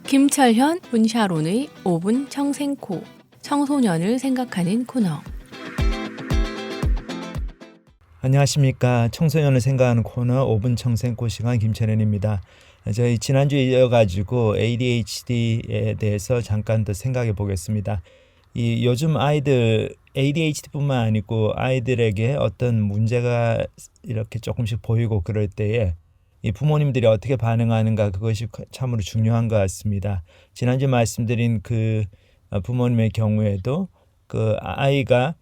김철현, 문샤론의 5분 청생코, 청소년을 생각하는 코너. 안녕하십니까. 청소년을 생각하는 코너 5분 청생코 시간 김철현입니다. 저희 지난주에 이어가지고 ADHD에 대해서 잠깐 더 생각해 보겠습니다. 요즘 아이들 ADHD뿐만 아니고 아이들에게 어떤 문제가 이렇게 조금씩 보이고 그럴 때에 이 부모님들이 어떻게 반응하는가, 그것이 참으로 중요한 것 같습니다. 지난주 말씀드린 그 부모님의 경우에도 그 아이가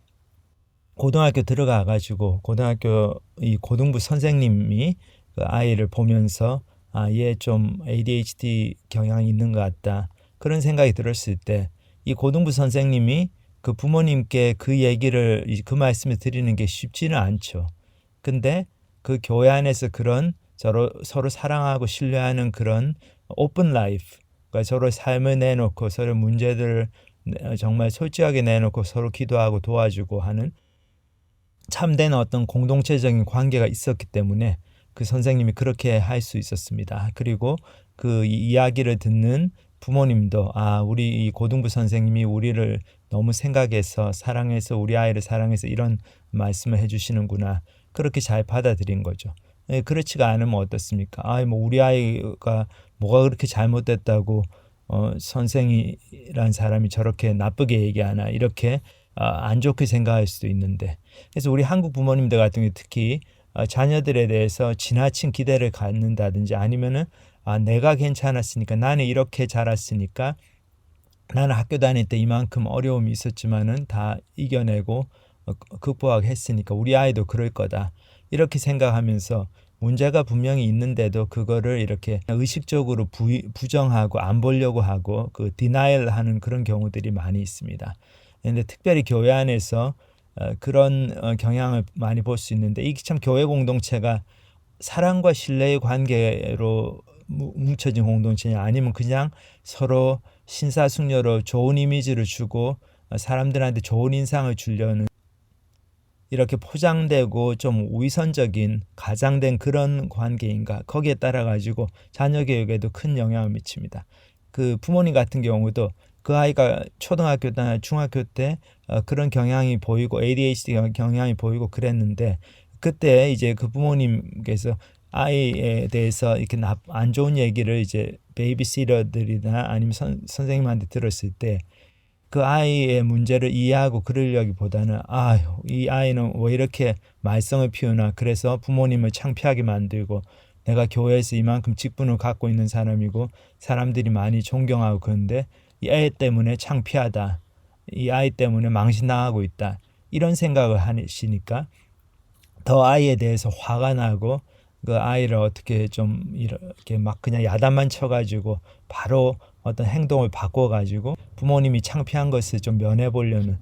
고등학교 들어가 가지고 고등학교 이 고등부 선생님이 그 아이를 보면서 얘 좀 ADHD 경향이 있는 것 같다, 그런 생각이 들었을 때 이 고등부 선생님이 그 부모님께 그 얘기를, 그 말씀을 드리는 게 쉽지는 않죠. 근데 그 교회 안에서 그런 서로 사랑하고 신뢰하는 그런 오픈 라이프, 그러니까 서로 삶을 내놓고 서로 문제들을 정말 솔직하게 내놓고 서로 기도하고 도와주고 하는 참된 어떤 공동체적인 관계가 있었기 때문에 그 선생님이 그렇게 할 수 있었습니다. 그리고 그 이야기를 듣는 부모님도 우리 이 고등부 선생님이 우리를 너무 생각해서 사랑해서 우리 아이를 사랑해서 이런 말씀을 해주시는구나, 그렇게 잘 받아들인 거죠. 그렇지가 않으면 어떻습니까? 우리 아이가 뭐가 그렇게 잘못됐다고 선생이란 사람이 저렇게 나쁘게 얘기하나, 이렇게 안 좋게 생각할 수도 있는데, 그래서 우리 한국 부모님들 같은 경우 특히 자녀들에 대해서 지나친 기대를 갖는다든지 아니면은 내가 괜찮았으니까, 나는 이렇게 자랐으니까, 나는 학교 다닐 때 이만큼 어려움이 있었지만은 다 이겨내고 극복했으니까 우리 아이도 그럴 거다, 이렇게 생각하면서 문제가 분명히 있는데도 그거를 이렇게 의식적으로 부정하고 안 보려고 하고 그 디나이얼 하는 그런 경우들이 많이 있습니다. 그런데 특별히 교회 안에서 그런 경향을 많이 볼 수 있는데, 이게 참 교회 공동체가 사랑과 신뢰의 관계로 뭉쳐진 공동체냐, 아니면 그냥 서로 신사숙녀로 좋은 이미지를 주고 사람들한테 좋은 인상을 주려는 이렇게 포장되고 좀 위선적인 가장된 그런 관계인가, 거기에 따라 가지고 자녀 교육에도 큰 영향을 미칩니다. 그 부모님 같은 경우도 그 아이가 초등학교나 중학교 때 그런 경향이 보이고 ADHD 경향이 보이고 그랬는데, 그때 이제 그 부모님께서 아이에 대해서 이렇게 안 좋은 얘기를 이제 베이비시터들이나 아니면 선생님한테 들었을 때 그 아이의 문제를 이해하고 그러려기보다는 이 아이는 왜 이렇게 말썽을 피우나, 그래서 부모님을 창피하게 만들고, 내가 교회에서 이만큼 직분을 갖고 있는 사람이고 사람들이 많이 존경하고 그런데 이 애 때문에 창피하다, 이 아이 때문에 망신당하고 있다, 이런 생각을 하시니까 더 아이에 대해서 화가 나고 그 아이를 어떻게 좀 이렇게 막 그냥 야단만 쳐가지고 바로 어떤 행동을 바꿔가지고 부모님이 창피한 것을 좀 면해보려는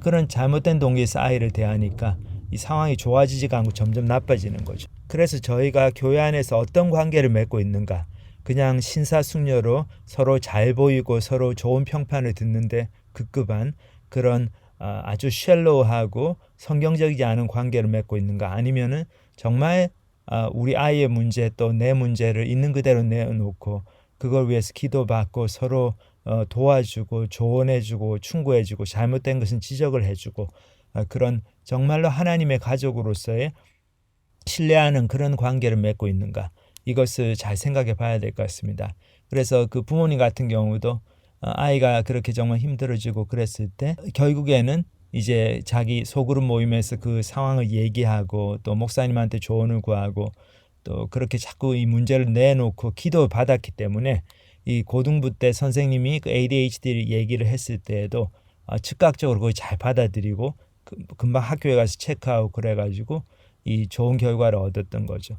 그런 잘못된 동기에서 아이를 대하니까 이 상황이 좋아지지가 않고 점점 나빠지는 거죠. 그래서 저희가 교회 안에서 어떤 관계를 맺고 있는가, 그냥 신사숙녀로 서로 잘 보이고 서로 좋은 평판을 듣는데 급급한 그런 아주 쉘로우하고 성경적이지 않은 관계를 맺고 있는가, 아니면은 정말 우리 아이의 문제 또 내 문제를 있는 그대로 내놓고 그걸 위해서 기도받고 서로 도와주고 조언해주고 충고해주고 잘못된 것은 지적을 해주고 그런 정말로 하나님의 가족으로서의 신뢰하는 그런 관계를 맺고 있는가, 이것을 잘 생각해 봐야 될 것 같습니다. 그래서 그 부모님 같은 경우도 아이가 그렇게 정말 힘들어지고 그랬을 때 결국에는 이제 자기 소그룹 모임에서 그 상황을 얘기하고 또 목사님한테 조언을 구하고 또 그렇게 자꾸 이 문제를 내놓고 기도를 받았기 때문에 이 고등부 때 선생님이 그 ADHD 얘기를 했을 때에도 즉각적으로 그걸 잘 받아들이고 금방 학교에 가서 체크하고 그래가지고 이 좋은 결과를 얻었던 거죠.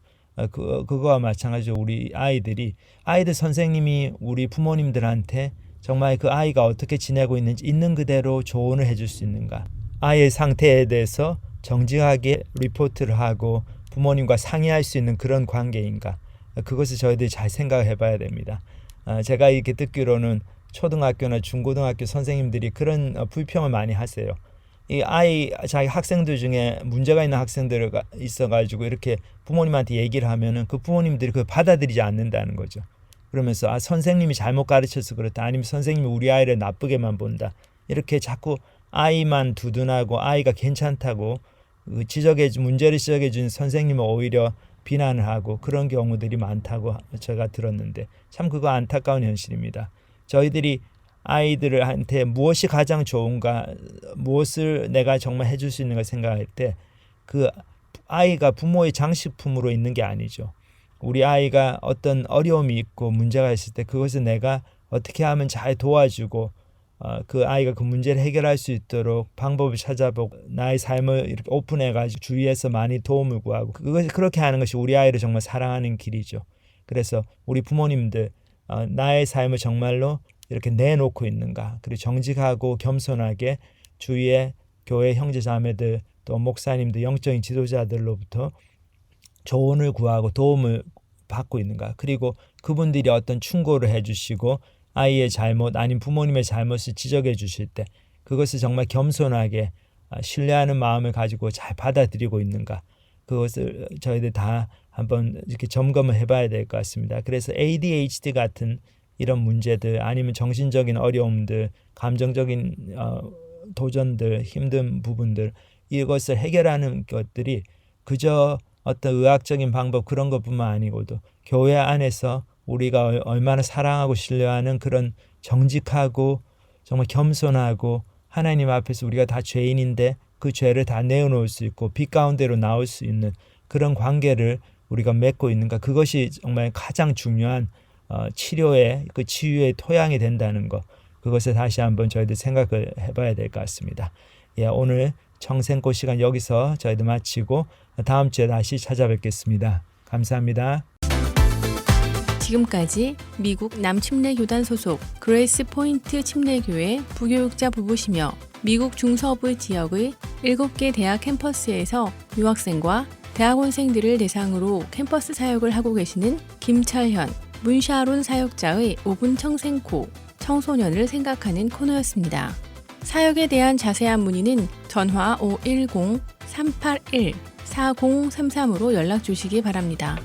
그거와 마찬가지로 우리 아이들 선생님이 우리 부모님들한테 정말 그 아이가 어떻게 지내고 있는지 있는 그대로 조언을 해줄 수 있는가, 아이의 상태에 대해서 정직하게 리포트를 하고 부모님과 상의할 수 있는 그런 관계인가, 그것을 저희들이 잘 생각해 봐야 됩니다. 제가 이렇게 듣기로는 초등학교나 중고등학교 선생님들이 그런 불평을 많이 하세요. 이 자기 학생들 중에 문제가 있는 학생들 있어가지고 이렇게 부모님한테 얘기를 하면은 그 부모님들이 그걸 받아들이지 않는다는 거죠. 그러면서 선생님이 잘못 가르쳐서 그렇다, 아니면 선생님이 우리 아이를 나쁘게만 본다, 이렇게 자꾸 아이만 두둔하고 아이가 괜찮다고 문제를 지적해 준 선생님을 오히려 비난을 하고 그런 경우들이 많다고 제가 들었는데, 참 그거 안타까운 현실입니다. 저희들이 아이들한테 무엇이 가장 좋은가, 무엇을 내가 정말 해줄 수 있는가 생각할 때 그 아이가 부모의 장식품으로 있는 게 아니죠. 우리 아이가 어떤 어려움이 있고 문제가 있을 때 그것을 내가 어떻게 하면 잘 도와주고 그 아이가 그 문제를 해결할 수 있도록 방법을 찾아보고 나의 삶을 이렇게 오픈해가지고 주위에서 많이 도움을 구하고, 그렇게 하는 것이 우리 아이를 정말 사랑하는 길이죠. 그래서 우리 부모님들 나의 삶을 정말로 이렇게 내놓고 있는가, 그리고 정직하고 겸손하게 주위의 교회 형제자매들 또 목사님들 영적인 지도자들로부터 조언을 구하고 도움을 받고 있는가, 그리고 그분들이 어떤 충고를 해주시고 아이의 잘못 아니면 부모님의 잘못을 지적해 주실 때 그것을 정말 겸손하게 신뢰하는 마음을 가지고 잘 받아들이고 있는가, 그것을 저희들 다 한번 이렇게 점검을 해봐야 될 것 같습니다. 그래서 ADHD 같은 이런 문제들, 아니면 정신적인 어려움들, 감정적인 도전들, 힘든 부분들, 이것을 해결하는 것들이 그저 어떤 의학적인 방법 그런 것뿐만 아니고도 교회 안에서 우리가 얼마나 사랑하고 신뢰하는 그런 정직하고 정말 겸손하고 하나님 앞에서 우리가 다 죄인인데 그 죄를 다 내어놓을 수 있고 빛 가운데로 나올 수 있는 그런 관계를 우리가 맺고 있는가, 그것이 정말 가장 중요한 치료의 그 치유의 토양이 된다는 것, 그것을 다시 한번 저희들 생각을 해봐야 될 것 같습니다. 오늘 청생꽃 시간 여기서 저희들 마치고 다음 주에 다시 찾아뵙겠습니다. 감사합니다. 지금까지 미국 남침례교단 소속 그레이스 포인트 침례교회 부교육자 부부시며 미국 중서부 지역의 7개 대학 캠퍼스에서 유학생과 대학원생들을 대상으로 캠퍼스 사역을 하고 계시는 김철현, 문샤론 사역자의 5분 청생코, 청소년을 생각하는 코너였습니다. 사역에 대한 자세한 문의는 전화 510-381-4033으로 연락 주시기 바랍니다.